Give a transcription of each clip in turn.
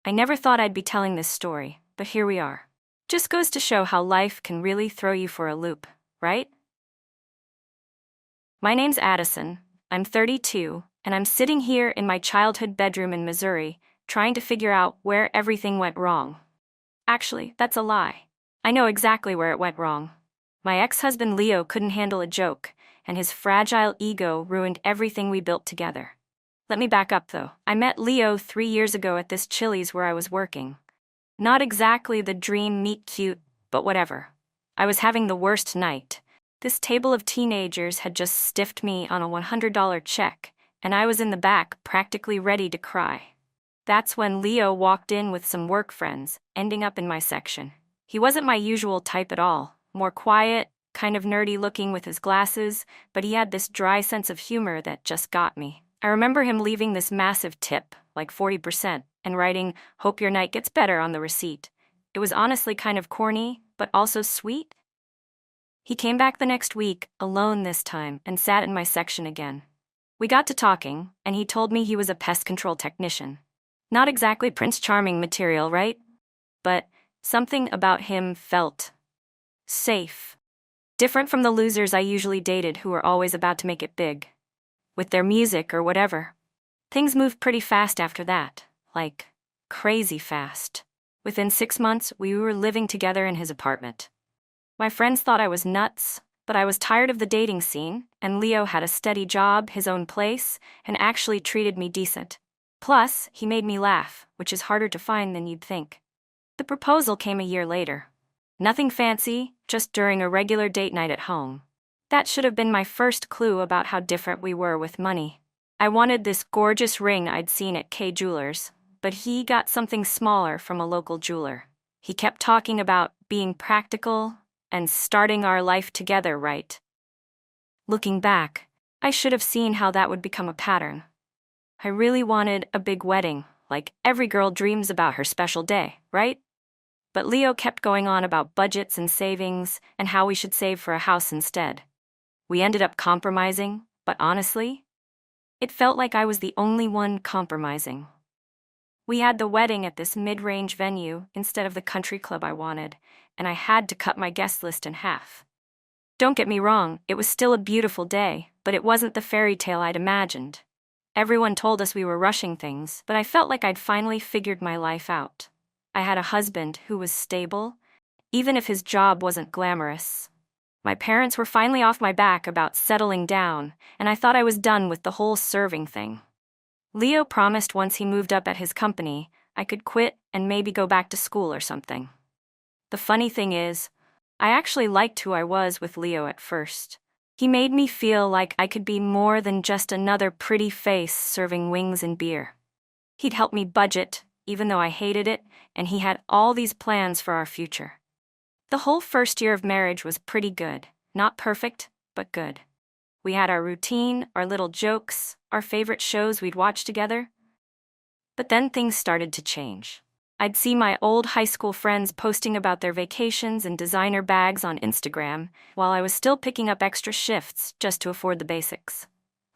I never thought I'd be telling this story, but here we are. Just goes to show how life can really throw you for a loop, right? My name's Addison, I'm 32, and I'm sitting here in my childhood bedroom in Missouri, trying to figure out where everything went wrong. Actually, that's a lie. I know exactly where it went wrong. My ex-husband Leo couldn't handle a joke, and his fragile ego ruined everything we built together. Let me back up though. I met Leo 3 years ago at this Chili's where I was working. Not exactly the dream meet cute, but whatever. I was having the worst night. This table of teenagers had just stiffed me on a $100 check, and I was in the back practically ready to cry. That's when Leo walked in with some work friends, ending up in my section. He wasn't my usual type at all, more quiet, kind of nerdy looking with his glasses, but he had this dry sense of humor that just got me. I remember him leaving this massive tip, like 40%, and writing, "Hope your night gets better" on the receipt. It was honestly kind of corny, but also sweet. He came back the next week, alone this time, and sat in my section again. We got to talking, and he told me he was a pest control technician. Not exactly Prince Charming material, right? But something about him felt safe. Different from the losers I usually dated who were always about to make it big. With their music or whatever. Things moved pretty fast after that, like crazy fast. Within 6 months, we were living together in his apartment. My friends thought I was nuts, but I was tired of the dating scene, and Leo had a steady job, his own place, and actually treated me decent. Plus, he made me laugh, which is harder to find than you'd think. The proposal came a year later. Nothing fancy, just during a regular date night at home. That should have been my first clue about how different we were with money. I wanted this gorgeous ring I'd seen at K Jewelers, but he got something smaller from a local jeweler. He kept talking about being practical and starting our life together right. Looking back, I should have seen how that would become a pattern. I really wanted a big wedding, like every girl dreams about her special day, right? But Leo kept going on about budgets and savings and how we should save for a house instead. We ended up compromising, but honestly, it felt like I was the only one compromising. We had the wedding at this mid-range venue instead of the country club I wanted, and I had to cut my guest list in half. Don't get me wrong, it was still a beautiful day, but it wasn't the fairy tale I'd imagined. Everyone told us we were rushing things, but I felt like I'd finally figured my life out. I had a husband who was stable, even if his job wasn't glamorous. My parents were finally off my back about settling down, and I thought I was done with the whole serving thing. Leo promised once he moved up at his company, I could quit and maybe go back to school or something. The funny thing is, I actually liked who I was with Leo at first. He made me feel like I could be more than just another pretty face serving wings and beer. He'd help me budget, even though I hated it, and he had all these plans for our future. The whole first year of marriage was pretty good. Not perfect, but good. We had our routine, our little jokes, our favorite shows we'd watch together. But then things started to change. I'd see my old high school friends posting about their vacations and designer bags on Instagram, while I was still picking up extra shifts just to afford the basics.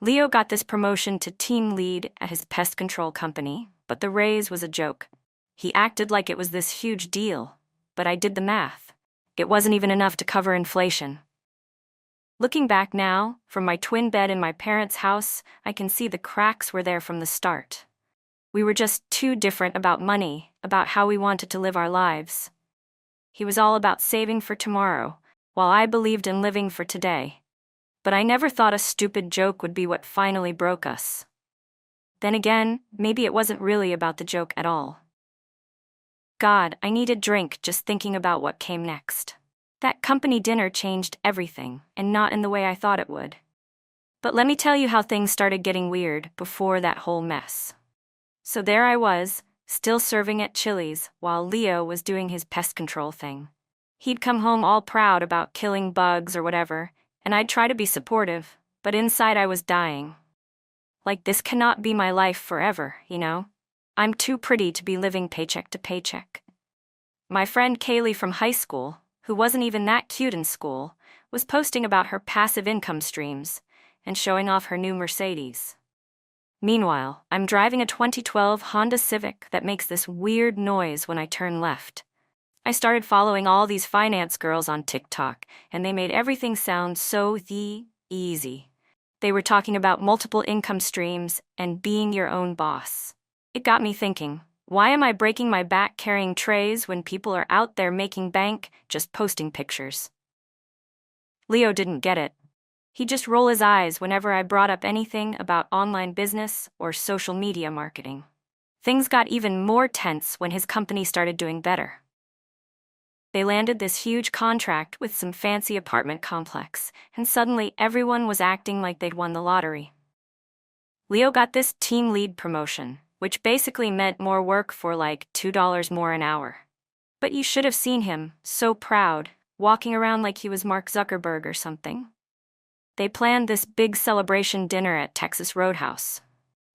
Leo got this promotion to team lead at his pest control company, but the raise was a joke. He acted like it was this huge deal, but I did the math. It wasn't even enough to cover inflation. Looking back now, from my twin bed in my parents' house, I can see the cracks were there from the start. We were just too different about money, about how we wanted to live our lives. He was all about saving for tomorrow, while I believed in living for today. But I never thought a stupid joke would be what finally broke us. Then again, maybe it wasn't really about the joke at all. God, I need a drink just thinking about what came next. That company dinner changed everything, and not in the way I thought it would. But let me tell you how things started getting weird before that whole mess. So there I was, still serving at Chili's, while Leo was doing his pest control thing. He'd come home all proud about killing bugs or whatever, and I'd try to be supportive, but inside I was dying. Like, this cannot be my life forever, you know? I'm too pretty to be living paycheck to paycheck. My friend Kaylee from high school, who wasn't even that cute in school, was posting about her passive income streams and showing off her new Mercedes. Meanwhile, I'm driving a 2012 Honda Civic that makes this weird noise when I turn left. I started following all these finance girls on TikTok, and they made everything sound so easy. They were talking about multiple income streams and being your own boss. It got me thinking, why am I breaking my back carrying trays when people are out there making bank just posting pictures? Leo didn't get it. He'd just roll his eyes whenever I brought up anything about online business or social media marketing. Things got even more tense when his company started doing better. They landed this huge contract with some fancy apartment complex, and suddenly everyone was acting like they'd won the lottery. Leo got this team lead promotion, which basically meant more work for like $2 more an hour. But you should have seen him, so proud, walking around like he was Mark Zuckerberg or something. They planned this big celebration dinner at Texas Roadhouse.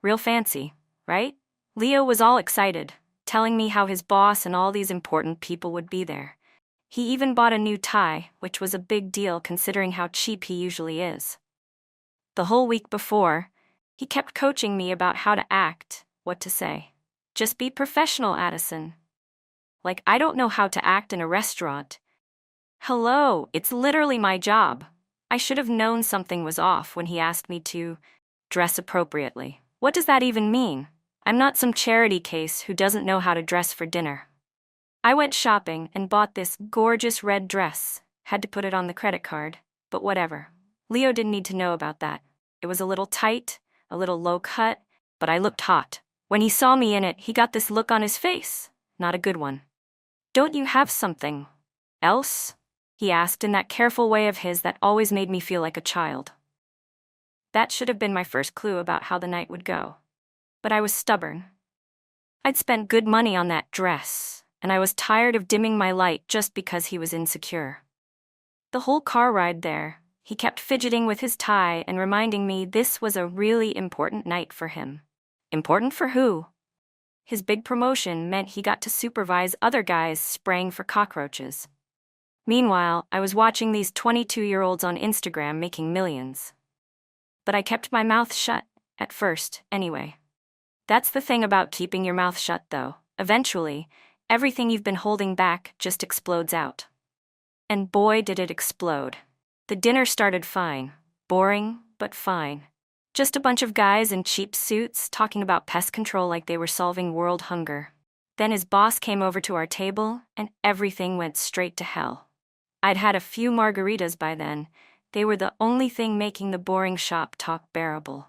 Real fancy, right? Leo was all excited, telling me how his boss and all these important people would be there. He even bought a new tie, which was a big deal considering how cheap he usually is. The whole week before, he kept coaching me about how to act, what to say. Just be professional, Addison. Like, I don't know how to act in a restaurant. Hello, it's literally my job. I should have known something was off when he asked me to dress appropriately. What does that even mean? I'm not some charity case who doesn't know how to dress for dinner. I went shopping and bought this gorgeous red dress. Had to put it on the credit card, but whatever. Leo didn't need to know about that. It was a little tight, a little low cut, but I looked hot. When he saw me in it, he got this look on his face. Not a good one. Don't you have something else? He asked in that careful way of his that always made me feel like a child. That should have been my first clue about how the night would go. But I was stubborn. I'd spent good money on that dress, and I was tired of dimming my light just because he was insecure. The whole car ride there, he kept fidgeting with his tie and reminding me this was a really important night for him. Important for who? His big promotion meant he got to supervise other guys spraying for cockroaches. Meanwhile, I was watching these 22-year-olds on Instagram making millions. But I kept my mouth shut, at first, anyway. That's the thing about keeping your mouth shut, though. Eventually, everything you've been holding back just explodes out. And boy, did it explode. The dinner started fine. Boring, but fine. Just a bunch of guys in cheap suits talking about pest control like they were solving world hunger. Then his boss came over to our table, and everything went straight to hell. I'd had a few margaritas by then. They were the only thing making the boring shop talk bearable.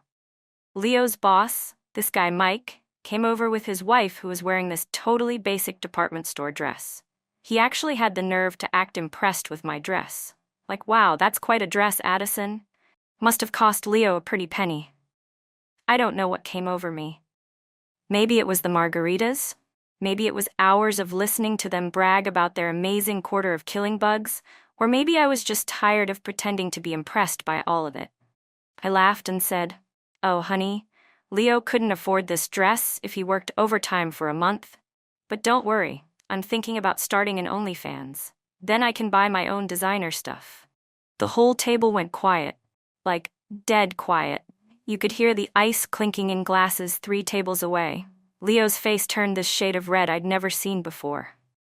Leo's boss, this guy Mike, came over with his wife who was wearing this totally basic department store dress. He actually had the nerve to act impressed with my dress. Like, wow, that's quite a dress, Addison. Must have cost Leo a pretty penny. I don't know what came over me. Maybe it was the margaritas. Maybe it was hours of listening to them brag about their amazing quarter of killing bugs, or maybe I was just tired of pretending to be impressed by all of it. I laughed and said, "Oh, honey, Leo couldn't afford this dress if he worked overtime for a month. But don't worry, I'm thinking about starting an OnlyFans. Then I can buy my own designer stuff." The whole table went quiet, like dead quiet. You could hear the ice clinking in glasses 3 tables away. Leo's face turned this shade of red I'd never seen before.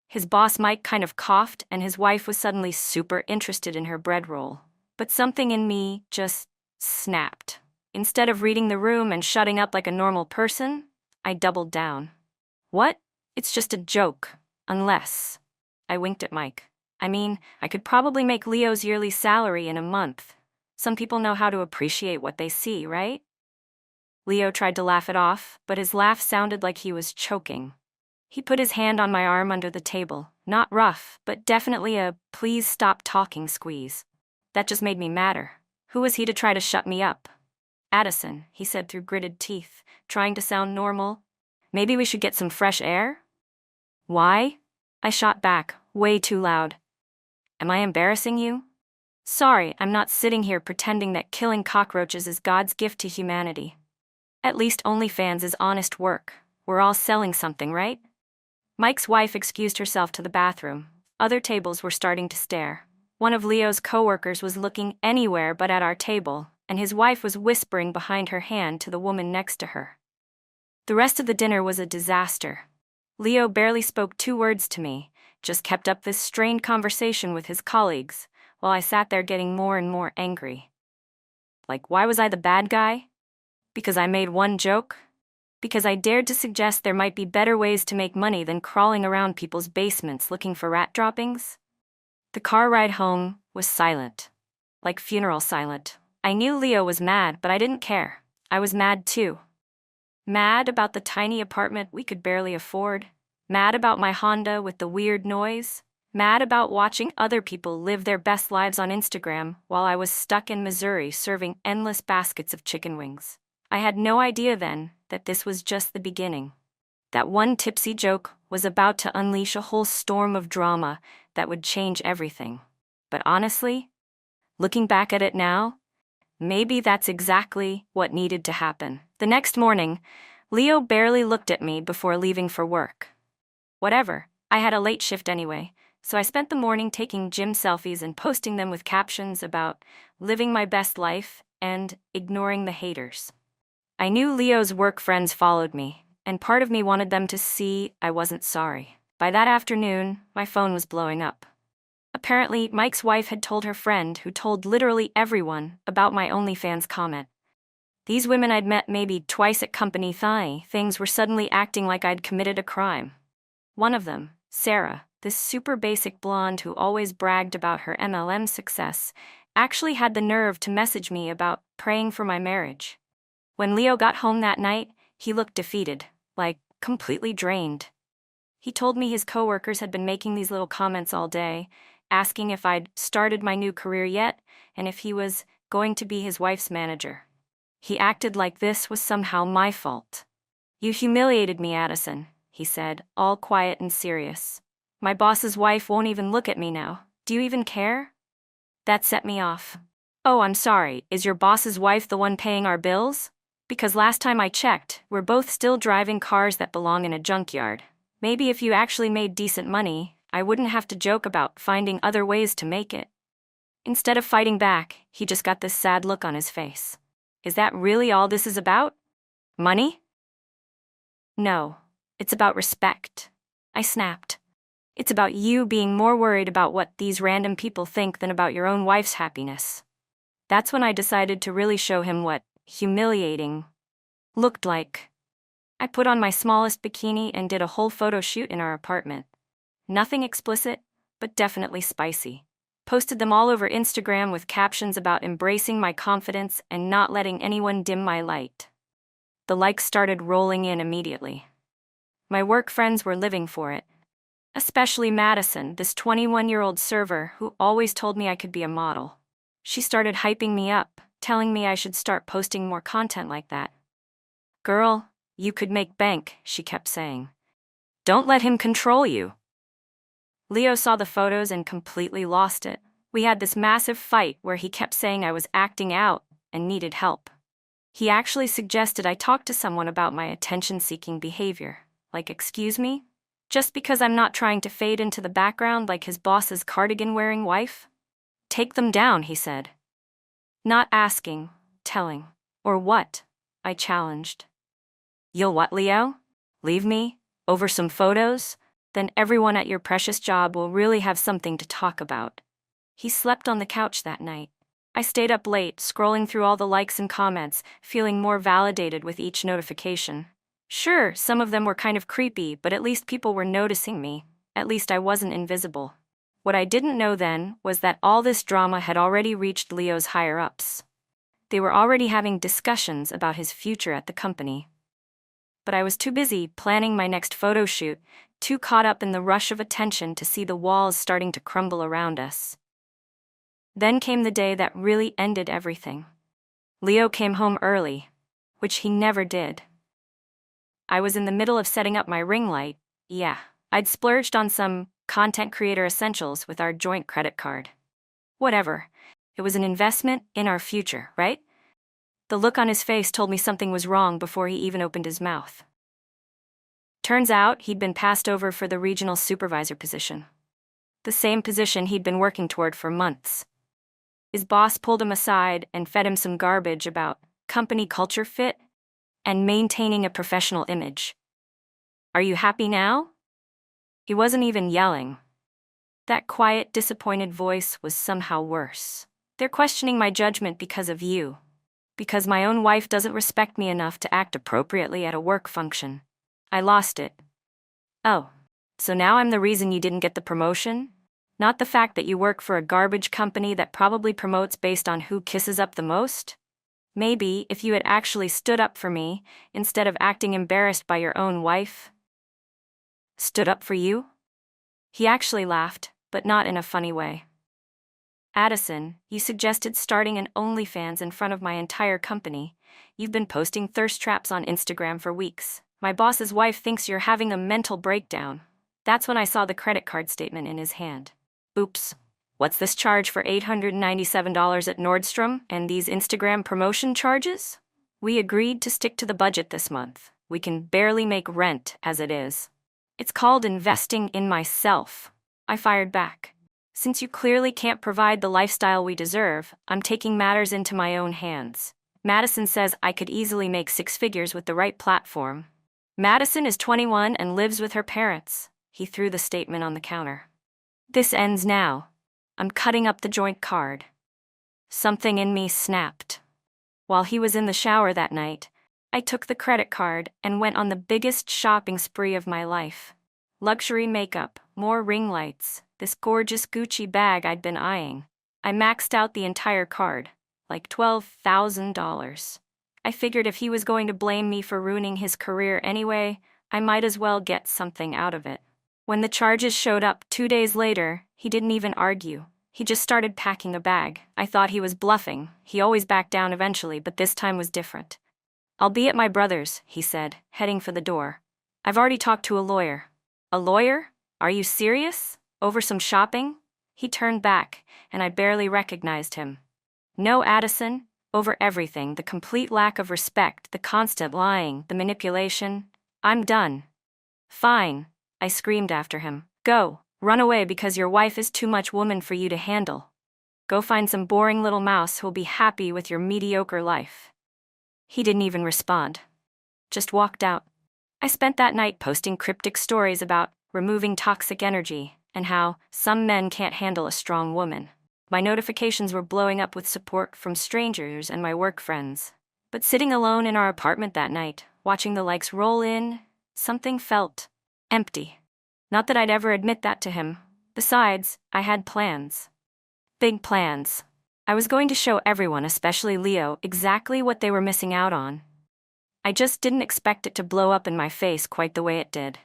His boss Mike kind of coughed, and his wife was suddenly super interested in her bread roll. But something in me just snapped. Instead of reading the room and shutting up like a normal person, I doubled down. "What? It's just a joke. Unless..." I winked at Mike. "I mean, I could probably make Leo's yearly salary in a month. Some people know how to appreciate what they see, right?" Leo tried to laugh it off, but his laugh sounded like he was choking. He put his hand on my arm under the table, not rough, but definitely a "please stop talking" squeeze. That just made me madder. Who was he to try to shut me up? "Addison," he said through gritted teeth, trying to sound normal. "Maybe we should get some fresh air?" "Why?" I shot back, way too loud. "Am I embarrassing you?" "Sorry, I'm not sitting here pretending that killing cockroaches is God's gift to humanity. At least OnlyFans is honest work. We're all selling something, right?" Mike's wife excused herself to the bathroom. Other tables were starting to stare. One of Leo's coworkers was looking anywhere but at our table, and his wife was whispering behind her hand to the woman next to her. The rest of the dinner was a disaster. Leo barely spoke 2 words to me, just kept up this strained conversation with his colleagues, while I sat there getting more and more angry. Like, why was I the bad guy? Because I made one joke? Because I dared to suggest there might be better ways to make money than crawling around people's basements looking for rat droppings? The car ride home was silent. Like funeral silent. I knew Leo was mad, but I didn't care. I was mad too. Mad about the tiny apartment we could barely afford. Mad about my Honda with the weird noise. Mad about watching other people live their best lives on Instagram while I was stuck in Missouri serving endless baskets of chicken wings. I had no idea then that this was just the beginning. That one tipsy joke was about to unleash a whole storm of drama that would change everything. But honestly, looking back at it now, maybe that's exactly what needed to happen. The next morning, Leo barely looked at me before leaving for work. Whatever, I had a late shift anyway, so I spent the morning taking gym selfies and posting them with captions about living my best life and ignoring the haters. I knew Leo's work friends followed me, and part of me wanted them to see I wasn't sorry. By that afternoon, my phone was blowing up. Apparently, Mike's wife had told her friend, who told literally everyone, about my OnlyFans comment. These women I'd met maybe twice at company things were suddenly acting like I'd committed a crime. One of them, Sarah, this super basic blonde who always bragged about her MLM success, actually had the nerve to message me about praying for my marriage. When Leo got home that night, he looked defeated, like completely drained. He told me his coworkers had been making these little comments all day, asking if I'd started my new career yet and if he was going to be his wife's manager. He acted like this was somehow my fault. "You humiliated me, Addison," he said, all quiet and serious. "My boss's wife won't even look at me now. Do you even care?" That set me off. "Oh, I'm sorry, is your boss's wife the one paying our bills? Because last time I checked, we're both still driving cars that belong in a junkyard. Maybe if you actually made decent money, I wouldn't have to joke about finding other ways to make it." Instead of fighting back, he just got this sad look on his face. "Is that really all this is about? Money?" "No, it's about respect," I snapped. "It's about you being more worried about what these random people think than about your own wife's happiness." That's when I decided to really show him what humiliating looked like. I put on my smallest bikini and did a whole photo shoot in our apartment. Nothing explicit, but definitely spicy. Posted them all over Instagram with captions about embracing my confidence and not letting anyone dim my light. The likes started rolling in immediately. My work friends were living for it. Especially Madison, this 21-year-old server who always told me I could be a model. She started hyping me up, telling me I should start posting more content like that. "Girl, you could make bank," she kept saying. "Don't let him control you." Leo saw the photos and completely lost it. We had this massive fight where he kept saying I was acting out and needed help. He actually suggested I talk to someone about my attention-seeking behavior. Like, excuse me? Just because I'm not trying to fade into the background like his boss's cardigan-wearing wife? "Take them down," he said. Not asking, telling. "Or what?" I challenged. "You'll what, Leo? Leave me? Over some photos? Then everyone at your precious job will really have something to talk about." He slept on the couch that night. I stayed up late, scrolling through all the likes and comments, feeling more validated with each notification. Sure, some of them were kind of creepy, but at least people were noticing me. At least I wasn't invisible. What I didn't know then was that all this drama had already reached Leo's higher-ups. They were already having discussions about his future at the company. But I was too busy planning my next photo shoot, too caught up in the rush of attention to see the walls starting to crumble around us. Then came the day that really ended everything. Leo came home early, which he never did. I was in the middle of setting up my ring light. Yeah, I'd splurged on some content creator essentials with our joint credit card. Whatever. It was an investment in our future, right? The look on his face told me something was wrong before he even opened his mouth. Turns out he'd been passed over for the regional supervisor position. The same position he'd been working toward for months. His boss pulled him aside and fed him some garbage about company culture fit and maintaining a professional image. Are you happy now? He wasn't even yelling. That quiet, disappointed voice was somehow worse. They're questioning my judgment because of you. Because my own wife doesn't respect me enough to act appropriately at a work function. I lost it. Oh, so now I'm the reason you didn't get the promotion? Not the fact that you work for a garbage company that probably promotes based on who kisses up the most? Maybe if you had actually stood up for me, instead of acting embarrassed by your own wife. Stood up for you? He actually laughed, but not in a funny way. Addison, you suggested starting an OnlyFans in front of my entire company. You've been posting thirst traps on Instagram for weeks. My boss's wife thinks you're having a mental breakdown. That's when I saw the credit card statement in his hand. Oops. What's this charge for $897 at Nordstrom and these Instagram promotion charges? We agreed to stick to the budget this month. We can barely make rent as it is. It's called investing in myself. I fired back. Since you clearly can't provide the lifestyle we deserve, I'm taking matters into my own hands. Madison says I could easily make 6 figures with the right platform. Madison is 21 and lives with her parents. He threw the statement on the counter. This ends now. I'm cutting up the joint card. Something in me snapped. While he was in the shower that night, I took the credit card and went on the biggest shopping spree of my life. Luxury makeup, more ring lights, this gorgeous Gucci bag I'd been eyeing. I maxed out the entire card, like $12,000. I figured if he was going to blame me for ruining his career anyway, I might as well get something out of it. When the charges showed up 2 days later, he didn't even argue. He just started packing a bag. I thought he was bluffing. He always backed down eventually, but this time was different. I'll be at my brother's, he said, heading for the door. I've already talked to a lawyer. A lawyer? Are you serious? Over some shopping? He turned back, and I barely recognized him. No, Addison. Over everything, the complete lack of respect, the constant lying, the manipulation. I'm done. Fine, I screamed after him. Go, run away because your wife is too much woman for you to handle. Go find some boring little mouse who'll be happy with your mediocre life. He didn't even respond. Just walked out. I spent that night posting cryptic stories about removing toxic energy and how some men can't handle a strong woman. My notifications were blowing up with support from strangers and my work friends. But sitting alone in our apartment that night, watching the likes roll in, something felt empty. Not that I'd ever admit that to him. Besides, I had plans. Big plans. I was going to show everyone, especially Leo, exactly what they were missing out on. I just didn't expect it to blow up in my face quite the way it did.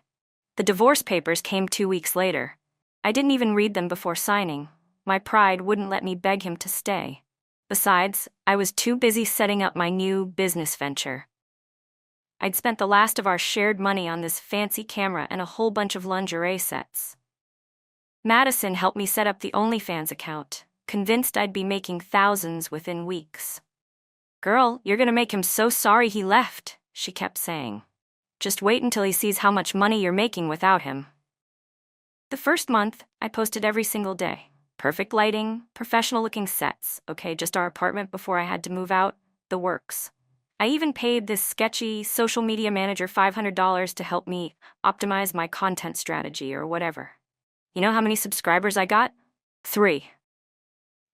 The divorce papers came 2 weeks later. I didn't even read them before signing. My pride wouldn't let me beg him to stay. Besides, I was too busy setting up my new business venture. I'd spent the last of our shared money on this fancy camera and a whole bunch of lingerie sets. Madison helped me set up the OnlyFans account, convinced I'd be making thousands within weeks. Girl, you're gonna make him so sorry he left, she kept saying. Just wait until he sees how much money you're making without him. The first month, I posted every single day. Perfect lighting, professional-looking sets, okay, just our apartment before I had to move out, the works. I even paid this sketchy social media manager $500 to help me optimize my content strategy or whatever. You know how many subscribers I got? 3.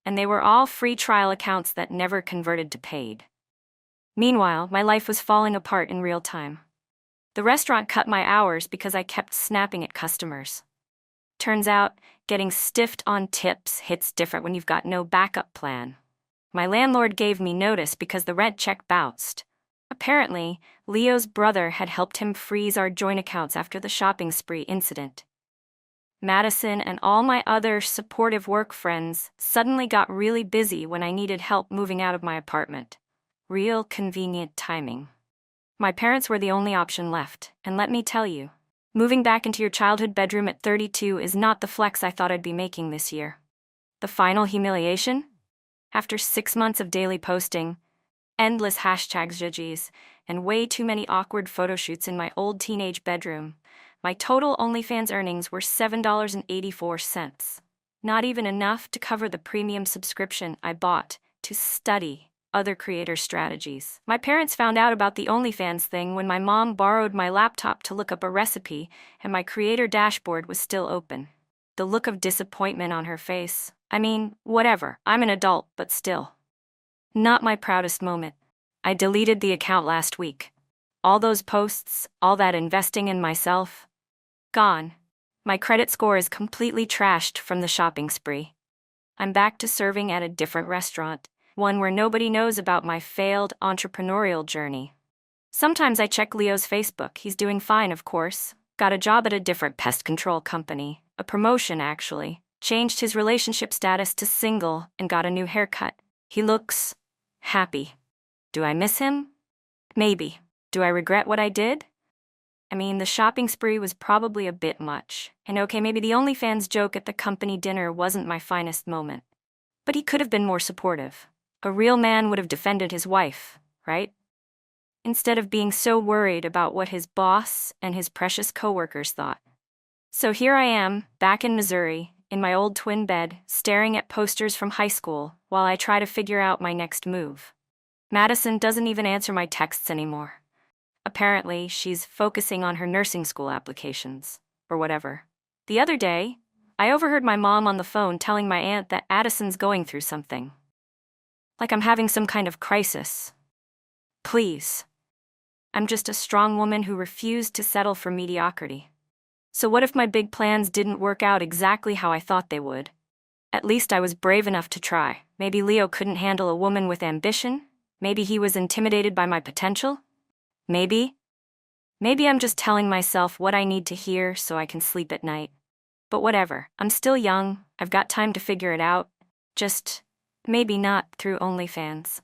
And they were all free trial accounts that never converted to paid. Meanwhile, my life was falling apart in real time. The restaurant cut my hours because I kept snapping at customers. Turns out, getting stiffed on tips hits different when you've got no backup plan. My landlord gave me notice because the rent check bounced. Apparently, Leo's brother had helped him freeze our joint accounts after the shopping spree incident. Madison and all my other supportive work friends suddenly got really busy when I needed help moving out of my apartment. Real convenient timing. My parents were the only option left, and let me tell you, moving back into your childhood bedroom at 32 is not the flex I thought I'd be making this year. The final humiliation? After 6 months of daily posting, endless #judges, and way too many awkward photo shoots in my old teenage bedroom, my total OnlyFans earnings were $7.84. Not even enough to cover the premium subscription I bought to study other creator strategies. My parents found out about the OnlyFans thing when my mom borrowed my laptop to look up a recipe, and my creator dashboard was still open. The look of disappointment on her face. I mean, whatever, I'm an adult, but still. Not my proudest moment. I deleted the account last week. All those posts, all that investing in myself, gone. My credit score is completely trashed from the shopping spree. I'm back to serving at a different restaurant, one where nobody knows about my failed entrepreneurial journey. Sometimes I check Leo's Facebook. He's doing fine, of course. Got a job at a different pest control company. A promotion, actually. Changed his relationship status to single and got a new haircut. He looks happy. Do I miss him? Maybe. Do I regret what I did? I mean, the shopping spree was probably a bit much. And okay, maybe the OnlyFans joke at the company dinner wasn't my finest moment. But he could have been more supportive. A real man would have defended his wife, right? Instead of being so worried about what his boss and his precious coworkers thought. So here I am, back in Missouri, in my old twin bed, staring at posters from high school while I try to figure out my next move. Madison doesn't even answer my texts anymore. Apparently, she's focusing on her nursing school applications, or whatever. The other day, I overheard my mom on the phone telling my aunt that Addison's going through something. Like I'm having some kind of crisis. Please. I'm just a strong woman who refused to settle for mediocrity. So what if my big plans didn't work out exactly how I thought they would? At least I was brave enough to try. Maybe Leo couldn't handle a woman with ambition? Maybe he was intimidated by my potential? Maybe I'm just telling myself what I need to hear so I can sleep at night. But whatever, I'm still young, I've got time to figure it out. Just maybe not through OnlyFans.